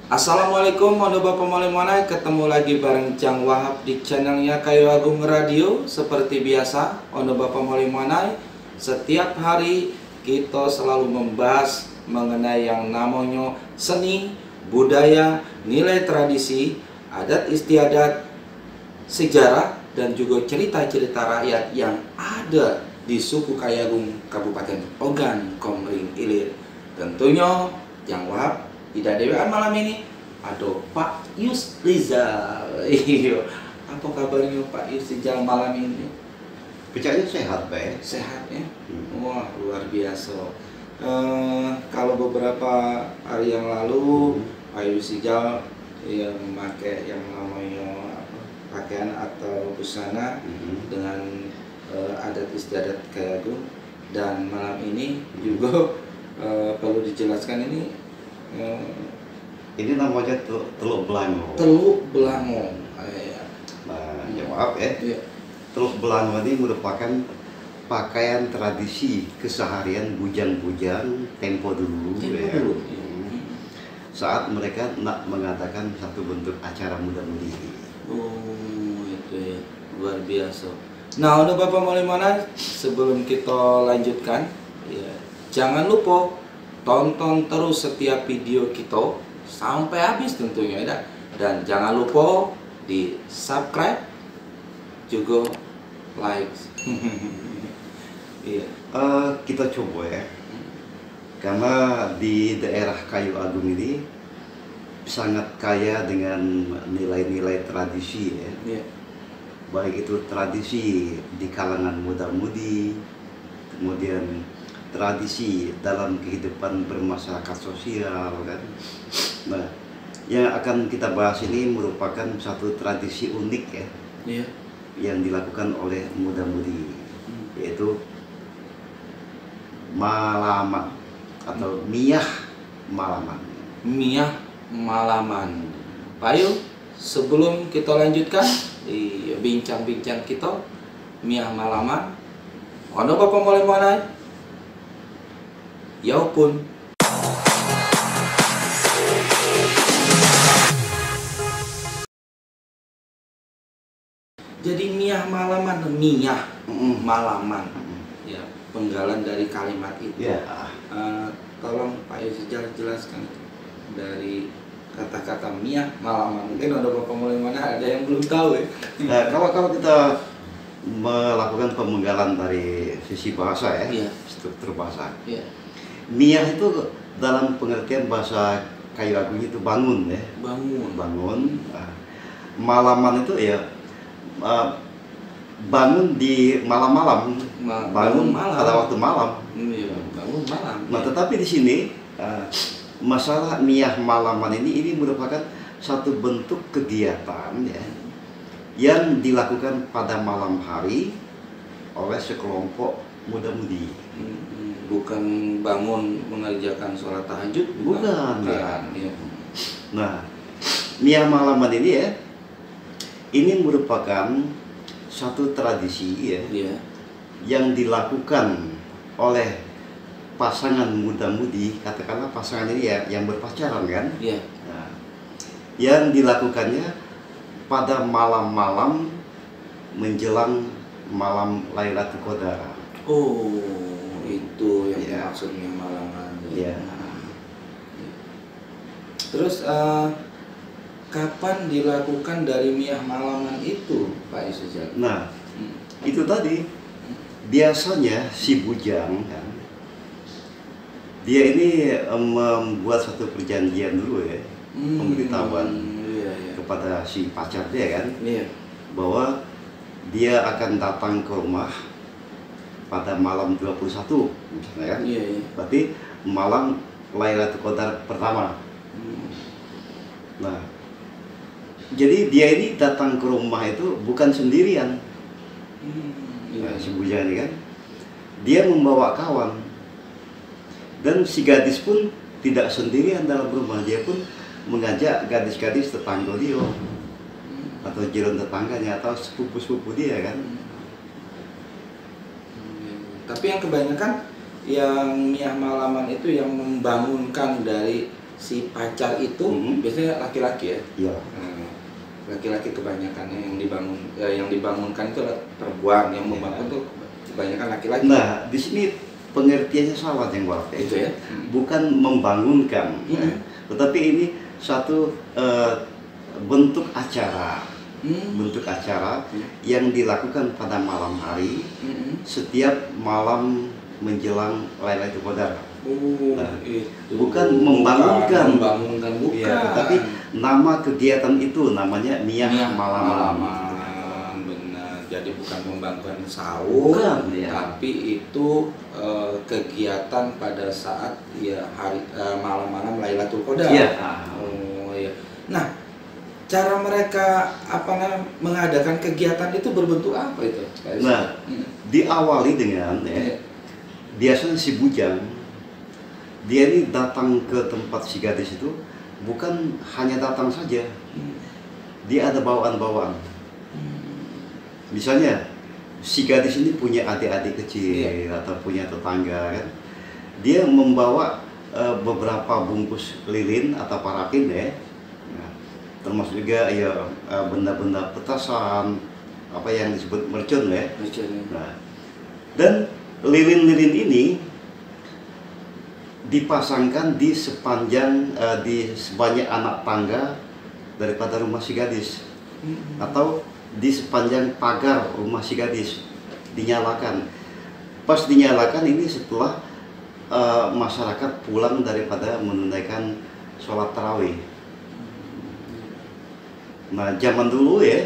Assalamualaikum Mono Bapak Malimana, ketemu lagi bareng Cang Wahab di channelnya Kayu Agung Radio. Seperti biasa, Mono Bapak Malimana, setiap hari kita selalu membahas mengenai yang namanya seni, budaya, nilai tradisi, adat istiadat, sejarah, dan juga cerita-cerita rakyat yang ada di suku Kayu Agung, Kabupaten Ogan Komering Ilir. Tentunya Cang Wahab tidak dewan malam ini ada Pak Yus Rizal. Iya, apa kabarnya Pak Yus Rizal malam ini? Bicaranya sehat, Pak. Sehat ya? Wah, luar biasa. Kalau beberapa hari yang lalu Pak Yus Rizal yang memakai yang namanya pakaian atau busana dengan adat istiadat Kayu Agung, dan malam ini juga perlu dijelaskan ini namanya Teluk Belango. Teluk Belango. Nah, jawab ya. Iya. Teluk Belango ini merupakan pakaian tradisi keseharian bujang-bujang tempo dulu. Saat mereka nak mengadakan satu bentuk acara muda-mudi. Oh, itu ya, luar biasa. Nah, udah Bapak Malimana, sebelum kita lanjutkan, ya, jangan lupa tonton terus setiap video kita sampai habis tentunya ya. Dan jangan lupa di subscribe juga like. Iya. Kita coba ya, karena di daerah Kayu Agung ini sangat kaya dengan nilai-nilai tradisi ya. Iya. Baik itu tradisi di kalangan muda-mudi, kemudian tradisi dalam kehidupan bermasyarakat sosial kan. Nah, yang akan kita bahas ini merupakan satu tradisi unik ya, Iya. yang dilakukan oleh muda-mudi, yaitu malaman atau miyah malaman. Miyah malaman. Pak Yu, sebelum kita lanjutkan bincang-bincang kita miyah malaman, ono Bapak Malimana, ya pun. Jadi miyah malaman, miyah malaman. Ya, penggalan dari kalimat itu. Ya. Tolong Pak Yus jelaskan dari kata-kata miyah malaman. Mungkin ada Bapak Malimana ada yang belum tahu ya. Nah, kalau kita melakukan pemenggalan dari sisi bahasa ya, Iya. struktur bahasa. Iya. Miyah itu dalam pengertian bahasa Kayu Agung itu bangun ya. Bangun. Nah, malaman itu ya bangun di malam-malam. Bangun malam. pada waktu malam. Iya, bangun malam. Nah, tetapi di sini masalah miyah malaman ini merupakan satu bentuk kegiatan ya, yang dilakukan pada malam hari oleh sekelompok muda-mudi. Bukan bangun mengerjakan sholat tahajud, Bukan. Ya. Nah, miyah malaman ini ya, ini merupakan satu tradisi ya, Iya. yang dilakukan oleh pasangan muda-mudi, katakanlah pasangan ini ya yang berpacaran kan. Iya. Nah, yang dilakukannya pada malam-malam menjelang malam Lailatul Qadar. Oh, itu yang Iya. maksudnya malaman. Iya. Terus kapan dilakukan dari miyah malaman itu, Pak Yusuf? Nah, itu tadi biasanya si bujang kan, dia ini membuat satu perjanjian dulu ya, pemberitahuan kepada si pacar dia kan, bahwa dia akan datang ke rumah pada malam 21 misalnya kan. Berarti malam Lailatul Qadar pertama. Nah, jadi dia ini datang ke rumah itu bukan sendirian. Nah, si bujang ini kan, dia membawa kawan, dan si gadis pun tidak sendirian dalam rumah. Dia pun mengajak gadis-gadis tetangga dia, atau jiran tetangganya, atau sepupu-sepupu dia kan. Tapi yang kebanyakan yang miyah malaman itu yang membangunkan dari si pacar itu biasanya laki-laki ya. Iya. Laki-laki kebanyakannya yang dibangunkan itu adalah perempuan, yang membangun tuh kebanyakan laki-laki. Nah, di sini pengertiannya salah yang Wahab. Itu ya. Bukan membangunkan, tetapi ini satu bentuk acara. Bentuk acara yang dilakukan pada malam hari setiap malam menjelang Lailatul Qadar. Nah, bukan membangunkan, bukan. Ya, tapi nama kegiatan itu namanya niyah malam. Benar. Jadi bukan membangunkan sahur, bukan, ya. Tapi itu kegiatan pada saat ya hari malam-malam Lailatul Qadar. Ya. Oh ya. Nah, cara mereka mengadakan kegiatan itu berbentuk apa itu? Nah, diawali dengan biasanya si bujang dia ini datang ke tempat si gadis itu bukan hanya datang saja, dia ada bawaan-bawaan. Misalnya si gadis ini punya adik-adik kecil atau punya tetangga kan, dia membawa beberapa bungkus lilin atau parafin ya. Termasuk juga ya benda-benda petasan, apa yang disebut mercon ya. Nah, dan lilin-lilin ini dipasangkan di sepanjang di sebanyak anak tangga daripada rumah si gadis, atau di sepanjang pagar rumah si gadis dinyalakan. Pas dinyalakan ini setelah masyarakat pulang daripada menunaikan sholat tarawih. Nah, zaman dulu ya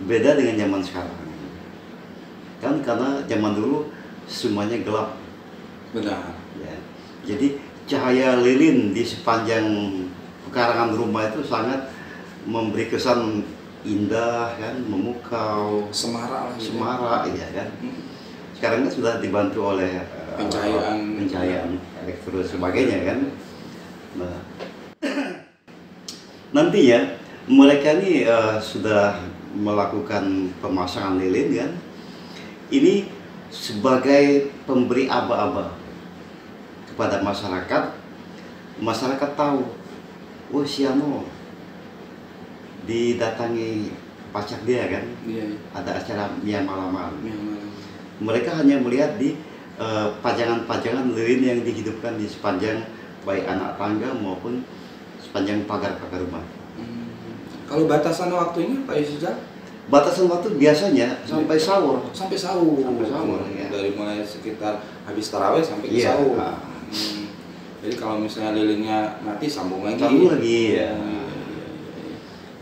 beda dengan zaman sekarang. Kan karena zaman dulu semuanya gelap. Benar. Ya. Jadi cahaya lilin di sepanjang pekarangan rumah itu sangat memberi kesan indah kan, memukau, semarak ya kan. Sekarang kan sudah dibantu oleh pencahayaan elektro sebagainya kan. Nah, nantinya mereka ini sudah melakukan pemasangan lilin kan, ini sebagai pemberi aba-aba kepada masyarakat. Masyarakat tahu, oh si Ano didatangi pacar dia kan, ada acara Mia Malaman. Mereka hanya melihat di pajangan-pajangan lilin yang dihidupkan di sepanjang baik anak tangga maupun sepanjang pagar-pagar rumah. Kalau batasan waktunya Pak Yusuf? Batasan waktu biasanya sampai sahur. Sampai sahur ya. Dari mulai sekitar habis tarawih sampai ke sahur. Jadi kalau misalnya lilinnya mati sambung lagi. Ya.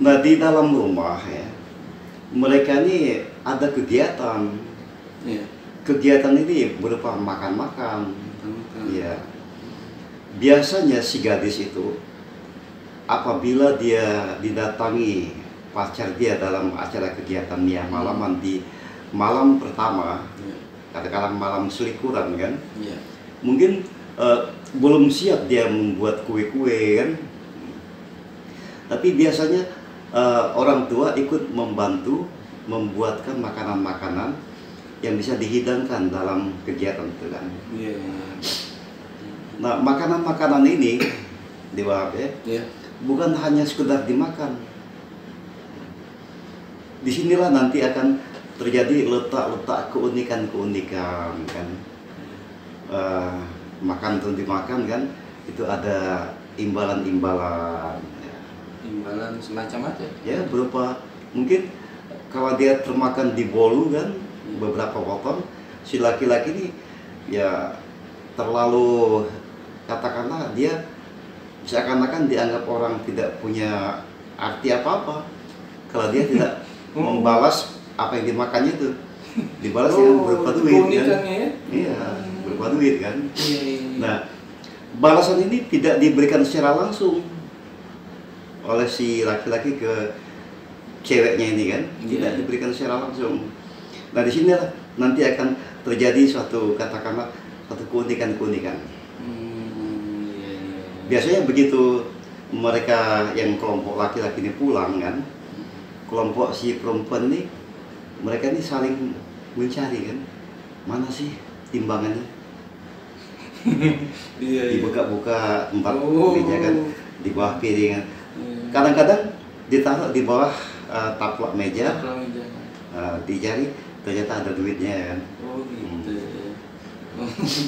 Nah, di dalam rumah ya, mereka ini ada kegiatan. Kegiatan ini berupa makan-makan. Ya. Biasanya si gadis itu apabila dia didatangi pacar dia dalam acara kegiatan niyah malaman di malam pertama, katakanlah malam selikuran kan, mungkin belum siap dia membuat kue-kue kan, tapi biasanya orang tua ikut membantu membuatkan makanan-makanan yang bisa dihidangkan dalam kegiatan itu kan. Nah, makanan-makanan ini di Wahab ya, bukan hanya sekedar dimakan. Disinilah nanti akan terjadi letak-letak keunikan-keunikan kan. Makan atau dimakan kan, itu ada imbalan-imbalan. Imbalan semacam apa? Ya, berupa mungkin kalau dia termakan di bolu kan, beberapa potong, si laki-laki ini ya terlalu, katakanlah dia seakan-akan dianggap orang tidak punya arti apa-apa kalau dia tidak membalas apa yang dimakannya itu, dibalas dengan berupa duit kan. Iya, berupa duit kan. Nah, balasan ini tidak diberikan secara langsung oleh si laki-laki ke ceweknya ini kan, tidak diberikan secara langsung. Nah, di sini nanti akan terjadi suatu, katakanlah suatu keunikan-keunikan. Biasanya begitu mereka yang kelompok laki-laki ini pulang kan, kelompok si perempuan ini, mereka ini saling mencari kan, mana sih timbangannya. Dibuka-buka tempat meja kan, di bawah piring. Iya. Kadang-kadang ditaruh di bawah taplak meja, Taplak meja. dicari ternyata ada duitnya kan. Oh gitu.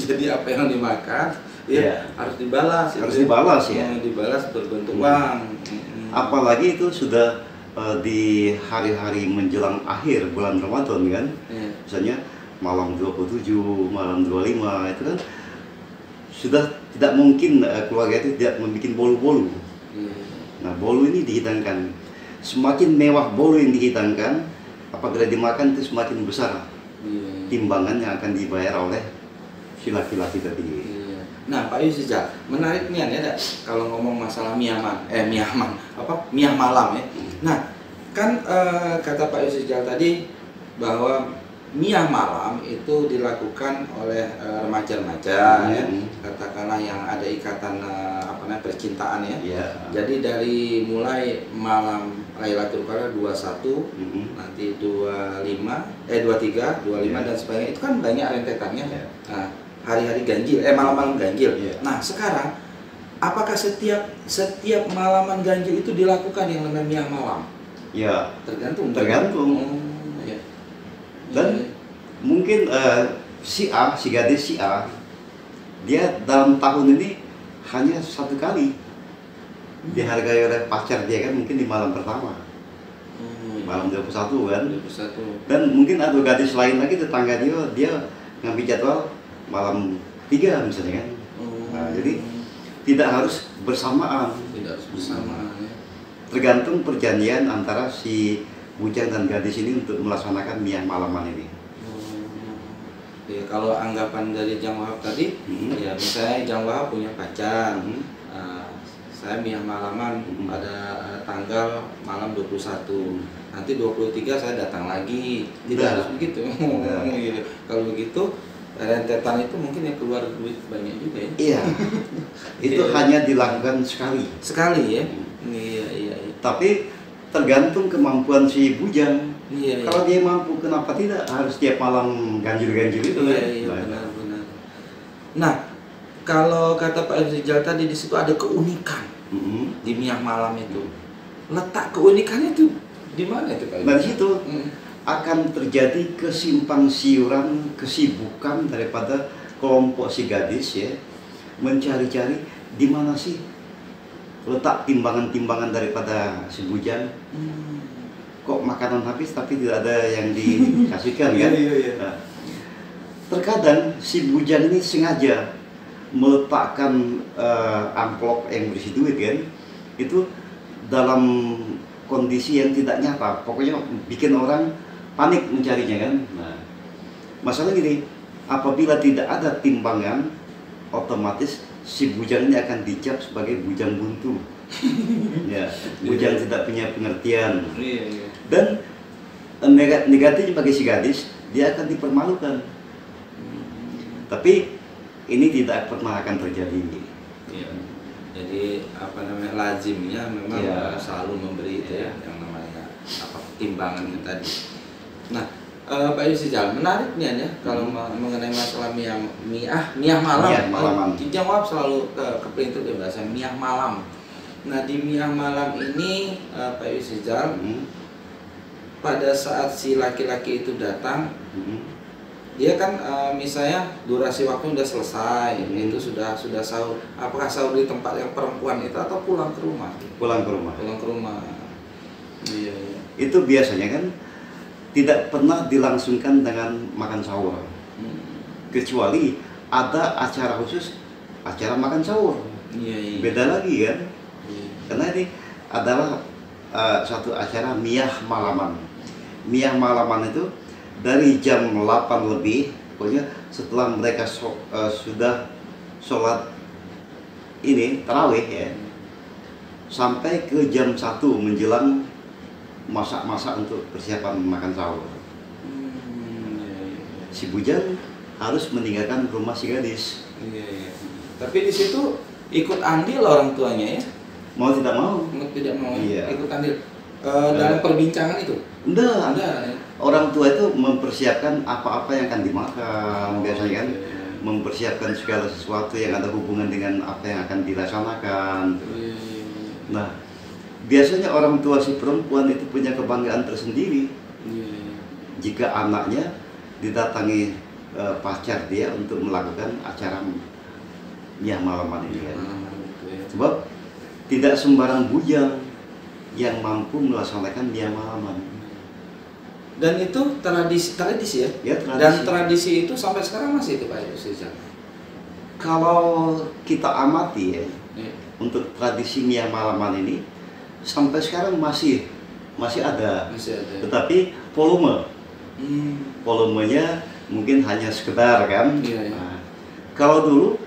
Jadi apa yang dimakan ya harus dibalas. Harus dibalas ya. Dibalas berbentuk uang. Apalagi itu sudah di hari-hari menjelang akhir bulan Ramadan kan. Misalnya malam 27, malam 25 itu kan sudah tidak mungkin keluarga itu tidak membuat bolu-bolu. Nah, bolu ini dihidangkan. Semakin mewah bolu yang dihidangkan, apabila dimakan itu semakin besar timbangan yang akan dibayar oleh si laki-laki tadi. Nah, Pak Yusijal, menarik nih ya, kalau ngomong masalah miyah malam ya. Nah, kan kata Pak Yusijal tadi bahwa miyah malam itu dilakukan oleh remaja-remaja ya, katakanlah yang ada ikatan percintaan ya. Jadi dari mulai malam Lailatul Qadar 21, nanti 25, 23, 25 dan sebagainya itu kan banyak rentetannya. Nah, hari-hari ganjil, malam-malam ganjil. Nah, sekarang apakah setiap malaman ganjil itu dilakukan yang namanya miyah malam? Ya, tergantung. Dan mungkin si gadis si A, dia dalam tahun ini hanya satu kali dihargai oleh pacar dia kan, mungkin di malam pertama, malam 21 kan. 21. Dan mungkin ada gadis lain lagi tetangga dia ngambil jadwal malam 3 misalnya kan. Nah, jadi tidak harus bersamaan. Tidak harus bersamaan ya. Tergantung perjanjian antara si bujang dan gadis ini untuk melaksanakan miyah malaman ini. Ya, kalau anggapan dari Jang Wahab tadi, ya misalnya Jang Wahab punya pacar, saya miyah malaman pada tanggal malam 21, nanti 23 saya datang lagi, tidak harus begitu. Kalau begitu rentetan itu mungkin yang keluar duit banyak juga ya. Iya. Itu hanya dilakukan sekali ya. Iya. Tapi tergantung kemampuan si bujang. Kalau dia mampu, kenapa tidak harus tiap malam ganjil-ganjil itu? Iya, benar. Nah, kalau kata Pak Rizal tadi di situ ada keunikan di miyah malam itu. Letak keunikannya itu di mana itu Pak? Dari situ akan terjadi kesimpang siuran kesibukan daripada kelompok si gadis ya, mencari-cari di mana sih letak timbangan-timbangan daripada si bujang. Kok makanan habis tapi tidak ada yang dikasihkan kan? Nah, terkadang si bujang ini sengaja meletakkan amplop yang berisi duit kan, itu dalam kondisi yang tidak nyata, pokoknya bikin orang panik mencarinya kan. Nah, masalah gini, apabila tidak ada timbangan, otomatis si bujang ini akan dicap sebagai bujang buntu. Ya, bujang tidak punya pengertian. Dan negatifnya bagi si gadis, dia akan dipermalukan. Tapi ini tidak pernah akan terjadi. Jadi lazimnya memang selalu memberi itu ya, yang namanya timbangan tadi. Nah, Pak Yusijal, menarik nih ya kalau mengenai masalah miyah malam. Jang Wahab selalu kepelintir dia bahasa miyah malam. Nah, di miyah malam ini Pak Yusijal, pada saat si laki-laki itu datang, dia kan misalnya durasi waktu sudah selesai, itu sudah sahur. Apakah sahur di tempat yang perempuan itu atau pulang ke rumah? Pulang ke rumah. Iya. Itu biasanya kan tidak pernah dilangsungkan dengan makan sahur, kecuali ada acara khusus, acara makan sahur. Beda lagi kan? Karena ini adalah satu acara miyah malaman. Miyah malaman itu dari jam 8 lebih, pokoknya setelah mereka sudah sholat ini tarawih ya, sampai ke jam 1 menjelang masak-masak untuk persiapan makan sahur. Si bujang harus meninggalkan rumah si gadis. Tapi di situ ikut andil orang tuanya ya? Mau tidak mau. Ikut andil dalam perbincangan itu? Enggak. Orang tua itu mempersiapkan apa-apa yang akan dimakan, biasanya kan mempersiapkan segala sesuatu yang ada hubungan dengan apa yang akan dilaksanakan. Nah, biasanya orang tua si perempuan itu punya kebanggaan tersendiri jika anaknya didatangi pacar dia untuk melakukan acara miyah malaman ini kan. Sebab tidak sembarang bujang yang mampu melaksanakan miyah malaman. Dan itu tradisi ya? Ya, tradisi. Dan tradisi itu sampai sekarang masih itu Pak Yusuf? Kalau kita amati ya, untuk tradisi miyah malaman ini sampai sekarang masih ada. Tetapi volumenya mungkin hanya sekedar kan. Nah, kalau dulu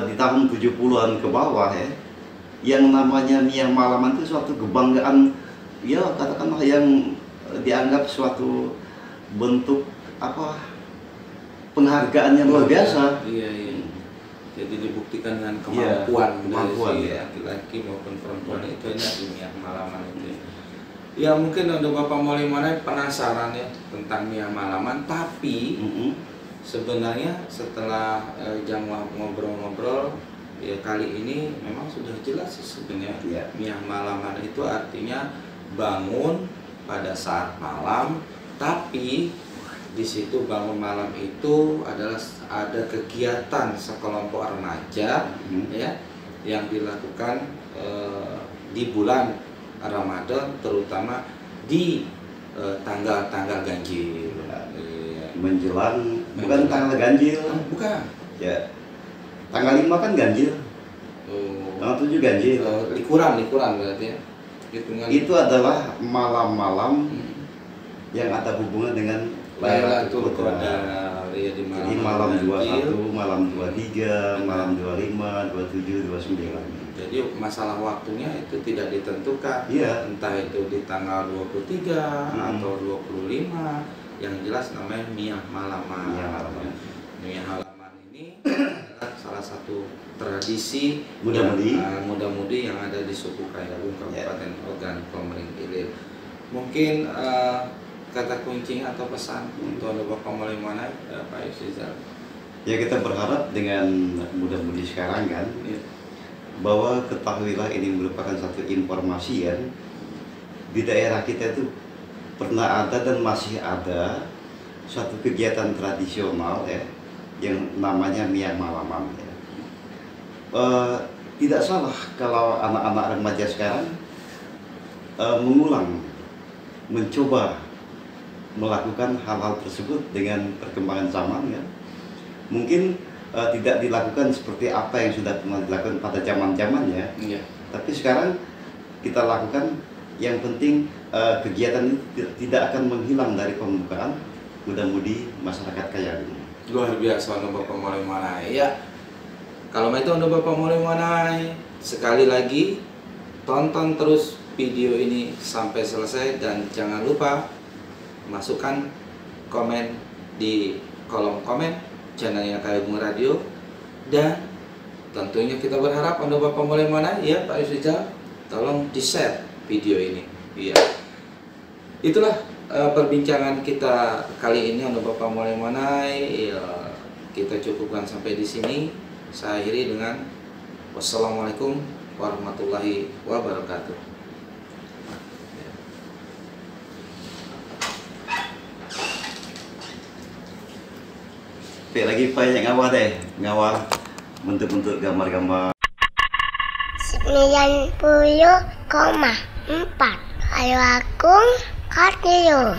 di tahun 70-an ke bawah ya, yang namanya miyah malaman itu suatu kebanggaan, ya katakanlah yang dianggap suatu bentuk penghargaan yang luar biasa. Jadi dibuktikan dengan kemampuan dari ya. laki-laki maupun perempuan itu di miyah malaman itu. Ya mungkin untuk Bapak Maulay Manai penasaran ya tentang miyah malaman, tapi sebenarnya setelah Jangwah ngobrol-ngobrol ya kali ini memang sudah jelas sebenarnya miyah malaman itu artinya bangun pada saat malam, tapi di situ bangun malam itu adalah ada kegiatan sekelompok remaja ya yang dilakukan di bulan Ramadan, terutama di tanggal-tanggal ganjil. Menjelang bukan tanggal ganjil. Bukan. Ya. Tanggal 5 kan ganjil. Tanggal 7 ganjil. Likuran berarti ya. Itu adalah malam-malam yang ada hubungan dengan Lailatul Qadar. Jadi malam 21, malam 23, malam 25, 27, 29. Jadi masalah waktunya itu tidak ditentukan. Entah itu di tanggal 23 atau 25. Yang jelas namanya miyah malaman. Miyah malaman ini adalah salah satu tradisi muda-mudi yang ada di suku Kayagung, Kabupaten Ogan, Komering Ilir. Mungkin kata kunci atau pesan untuk Bapak Maulay Manai, Pak Yusuf? Ya, kita berharap dengan muda-mudi sekarang kan, bahwa ketahuilah ini merupakan satu informasi kan, di daerah kita itu pernah ada dan masih ada suatu kegiatan tradisional ya yang namanya miyah malaman ya. Tidak salah kalau anak-anak remaja sekarang mencoba melakukan hal-hal tersebut dengan perkembangan zaman ya. Mungkin tidak dilakukan seperti apa yang sudah pernah dilakukan pada zaman-zamannya. Tapi sekarang kita lakukan, yang penting kegiatan itu tidak akan menghilang dari permukaan muda-mudi masyarakat Kayagung. Luar biasa untuk Bapak Maulay Manai ya. Kalau itu untuk Bapak Maulay Manai, sekali lagi tonton terus video ini sampai selesai dan jangan lupa masukkan komen di kolom komen channelnya Kayagung Radio, dan tentunya kita berharap untuk Bapak Maulay Manai ya Pak Yusuf, tolong di-share video ini. Iya. Itulah perbincangan kita kali ini untuk Bapak Maulay Manai. Ya, kita cukupkan sampai di sini. Saya akhiri dengan wassalamualaikum warahmatullahi wabarakatuh. Lagi banyak ngawah deh, ngawah bentuk-bentuk gambar-gambar. 90,4 Kayagung Radio.